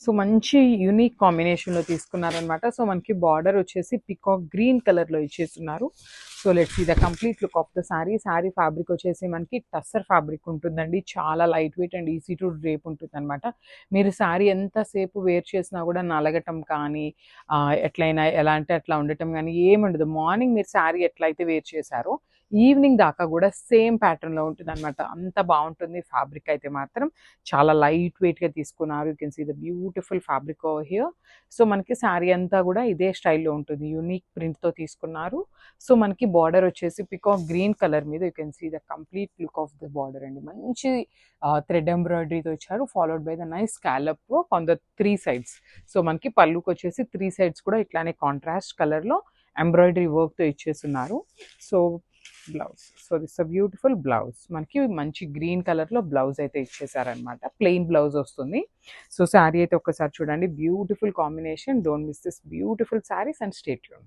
So మంచి unique కాంబినేషన్లో తీసుకున్నారనమాట. సో మనకి బార్డర్ వచ్చేసి పికాక్ గ్రీన్ కలర్లో ఇచ్చేస్తున్నారు. So let's see the complete look of the sari. Sari fabric వచ్చేసి మనకి టస్సర్ ఫ్యాబ్రిక్ ఉంటుందండి. చాలా light weight and easy to drape ఉంటుంది అనమాట. మీరు శారీ ఎంతసేపు వేర్ చేసినా కూడా నలగటం కానీ ఎట్లయినా ఎలా అంటే అట్లా ఉండటం కానీ ఏముండదు. మార్నింగ్ మీరు శారీ ఎట్లయితే వేర్ చేశారో ఈవినింగ్ దాకా కూడా సేమ్ ప్యాటర్న్లో ఉంటుంది అనమాట. అంత బాగుంటుంది ఫ్యాబ్రిక్ అయితే మాత్రం. చాలా లైట్ వెయిట్గా తీసుకున్నారు. You can see the beautiful fabric over here. So మనకి శారీ అంతా కూడా ఇదే స్టైల్లో ఉంటుంది. యూనిక్ ప్రింట్తో తీసుకున్నారు. సో మనకి బార్డర్ వచ్చేసి పికాక్ గ్రీన్ కలర్ మీద you can see the complete look of the border అండి. మంచి థ్రెడ్ ఎంబ్రాయిడరీతో ఇచ్చారు, followed by the nice scallop work on the 3 sides. So మనకి పళ్ళుకి వచ్చేసి 3 sides కూడా ఇట్లానే కాంట్రాస్ట్ కలర్లో ఎంబ్రాయిడరీ వర్క్తో ఇచ్చేస్తున్నారు. So blouse, so this a beautiful blouse. మనకి మంచి గ్రీన్ కలర్లో బ్లౌజ్ అయితే ఇచ్చేసారనమాట. ప్లెయిన్ బ్లౌజ్ వస్తుంది. సో శారీ అయితే ఒక్కసారి చూడండి, beautiful combination. Don't miss this beautiful saris and stay tune.